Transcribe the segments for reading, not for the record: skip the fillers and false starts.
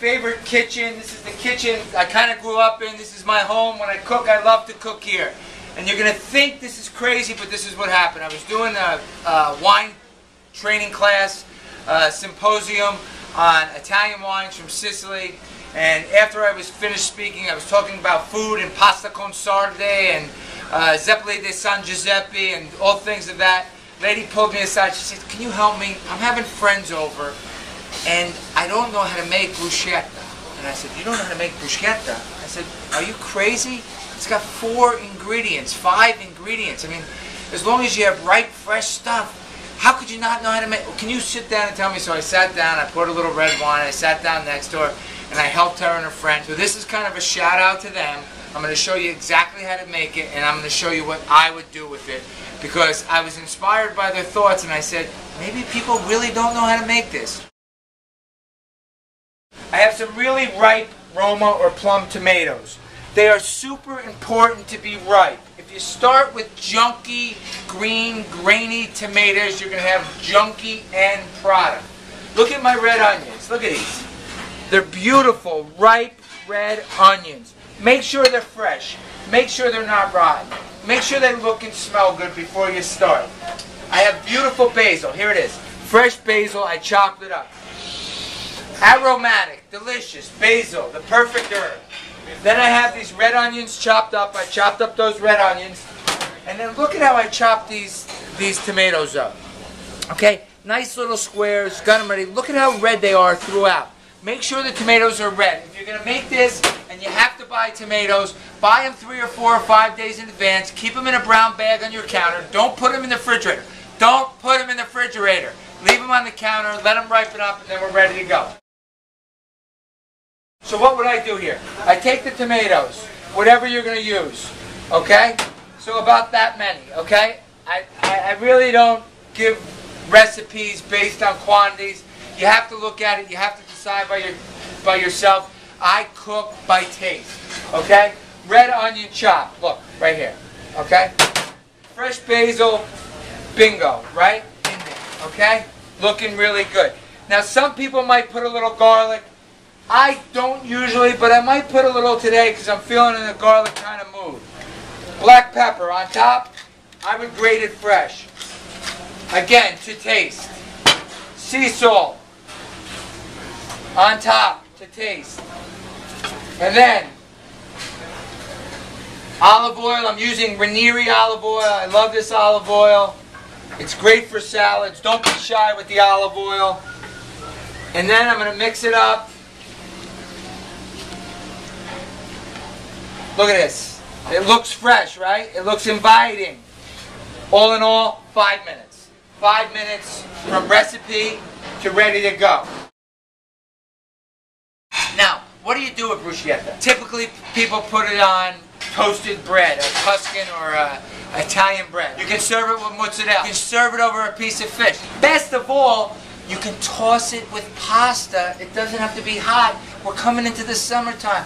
favorite kitchen. This is the kitchen I kind of grew up in. This is my home. When I cook, I love to cook here. And you're going to think this is crazy, but this is what happened. I was doing a wine training class, symposium on Italian wines from Sicily. And after I was finished speaking, I was talking about food and pasta con sarde and zeppole di San Giuseppe and all things of that. Lady pulled me aside. She said, "Can you help me? I'm having friends over, and I don't know how to make bruschetta." And I said, "You don't know how to make bruschetta?" I said, "Are you crazy? It's got 4 ingredients, 5 ingredients. I mean, as long as you have ripe, fresh stuff, how could you not know how to make? Well, can you sit down and tell me?" So I sat down, I poured a little red wine, I sat down next to her, and I helped her and her friend. So this is kind of a shout out to them. I'm going to show you exactly how to make it, and I'm going to show you what I would do with it, because I was inspired by their thoughts, and I said, maybe people really don't know how to make this. I have some really ripe Roma or plum tomatoes. They are super important to be ripe. If you start with junky, green, grainy tomatoes, you're going to have junky end product. Look at my red onions. Look at these. They're beautiful, ripe red onions. Make sure they're fresh. Make sure they're not rotten. Make sure they look and smell good before you start. I have beautiful basil. Here it is. Fresh basil. I chopped it up. Aromatic, delicious basil, the perfect herb. Then I have these red onions chopped up. I chopped up those red onions. And then look at how I chopped these tomatoes up. Okay? Nice little squares. Got them ready. Look at how red they are throughout. Make sure the tomatoes are red. If you're going to make this and you have to buy tomatoes, buy them 3 or 4 or 5 days in advance. Keep them in a brown bag on your counter. Don't put them in the refrigerator. Don't put them in the refrigerator. Leave them on the counter. Let them ripen up, and then we're ready to go. So what would I do here? I take the tomatoes, whatever you're going to use, okay? So about that many, okay? I really don't give recipes based on quantities. You have to look at it. You have to decide by yourself. I cook by taste, okay? Red onion chop, look, right here, okay? Fresh basil, bingo, right in there, okay? Looking really good. Now some people might put a little garlic. I don't usually, but I might put a little today because I'm feeling in a garlic kind of mood. Black pepper on top. I would grate it fresh. Again, to taste. Sea salt on top to taste. And then olive oil. I'm using Ranieri olive oil. I love this olive oil. It's great for salads. Don't be shy with the olive oil. And then I'm going to mix it up. Look at this. It looks fresh, right? It looks inviting. All in all, 5 minutes. 5 minutes from recipe to ready to go. Now, what do you do with bruschetta? Typically, people put it on toasted bread, a Tuscan or Italian bread. You can serve it with mozzarella. You can serve it over a piece of fish. Best of all, you can toss it with pasta. It doesn't have to be hot. We're coming into the summertime.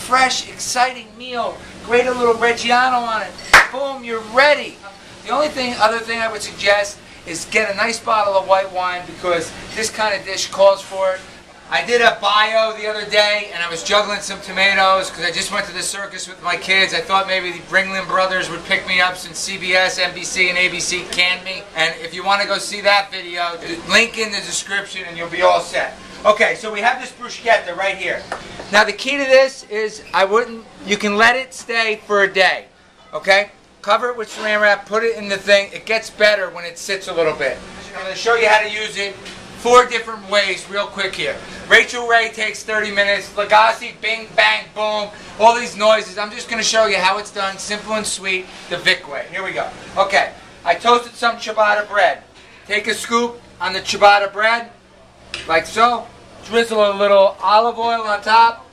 Fresh, exciting meal. Grate a little Reggiano on it. Boom, you're ready. The only other thing I would suggest is get a nice bottle of white wine, because this kind of dish calls for it. I did a bio the other day, and I was juggling some tomatoes because I just went to the circus with my kids. I thought maybe the Ringling Brothers would pick me up since CBS, NBC, and ABC canned me. And if you want to go see that video, link in the description and you'll be all set. Okay, so we have this bruschetta right here. Now the key to this is you can let it stay for a day, okay? Cover it with saran wrap, put it in the thing. It gets better when it sits a little bit. I'm going to show you how to use it 4 different ways real quick here. Rachel Ray takes 30 minutes. Lagasse, bing, bang, boom. All these noises. I'm just going to show you how it's done, simple and sweet, the Vic way. Here we go. Okay, I toasted some ciabatta bread. Take a scoop on the ciabatta bread, like so. Drizzle a little olive oil on top.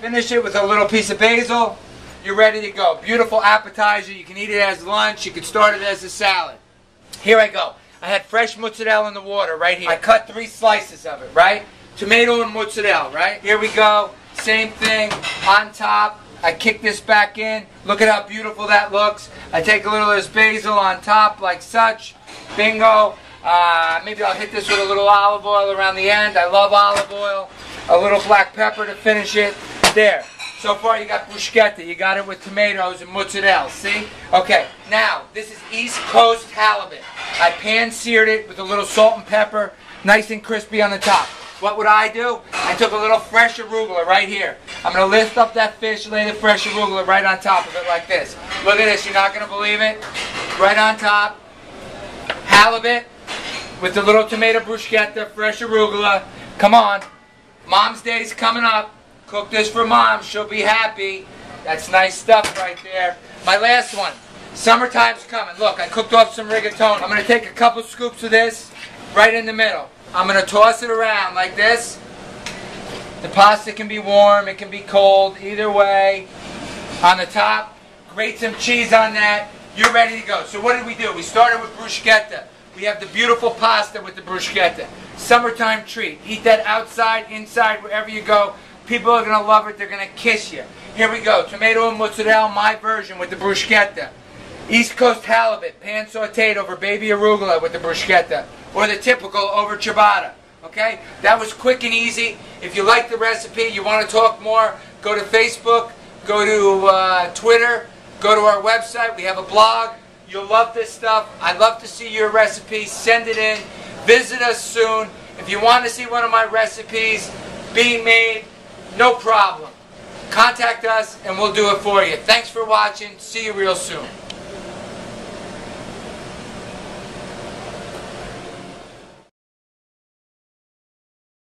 Finish it with a little piece of basil. You're ready to go. Beautiful appetizer. You can eat it as lunch. You can start it as a salad. Here I go. I had fresh mozzarella in the water right here. I cut 3 slices of it, right? Tomato and mozzarella, right? Here we go. Same thing on top. I kick this back in. Look at how beautiful that looks. I take a little of this basil on top like such. Bingo. Maybe I'll hit this with a little olive oil around the end. I love olive oil. a little black pepper to finish it. There. So far you got bruschetta. You got it with tomatoes and mozzarella. See? Okay. Now, this is East Coast halibut. I pan-seared it with a little salt and pepper, nice and crispy on the top. What would I do? I took a little fresh arugula right here. I'm going to lift up that fish, lay the fresh arugula right on top of it like this. Look at this. You're not going to believe it. Right on top. Halibut with the little tomato bruschetta, fresh arugula. Come on. Mom's Day's coming up. Cook this for Mom. She'll be happy. That's nice stuff right there. My last one. Summertime's coming. Look, I cooked up some rigatoni. I'm going to take a couple scoops of this right in the middle. I'm going to toss it around like this. The pasta can be warm, it can be cold, either way. On the top, grate some cheese on that. You're ready to go. So what did we do? We started with bruschetta. We have the beautiful pasta with the bruschetta. Summertime treat. Eat that outside, inside, wherever you go. People are going to love it. They're going to kiss you. Here we go. Tomato and mozzarella, my version with the bruschetta. East Coast halibut, pan sauteed over baby arugula with the bruschetta. Or the typical over ciabatta. Okay? That was quick and easy. If you like the recipe, you want to talk more, go to Facebook, go to Twitter, go to our website. We have a blog. You'll love this stuff. I'd love to see your recipe. Send it in. Visit us soon. If you want to see one of my recipes being made, no problem. Contact us and we'll do it for you. Thanks for watching. See you real soon.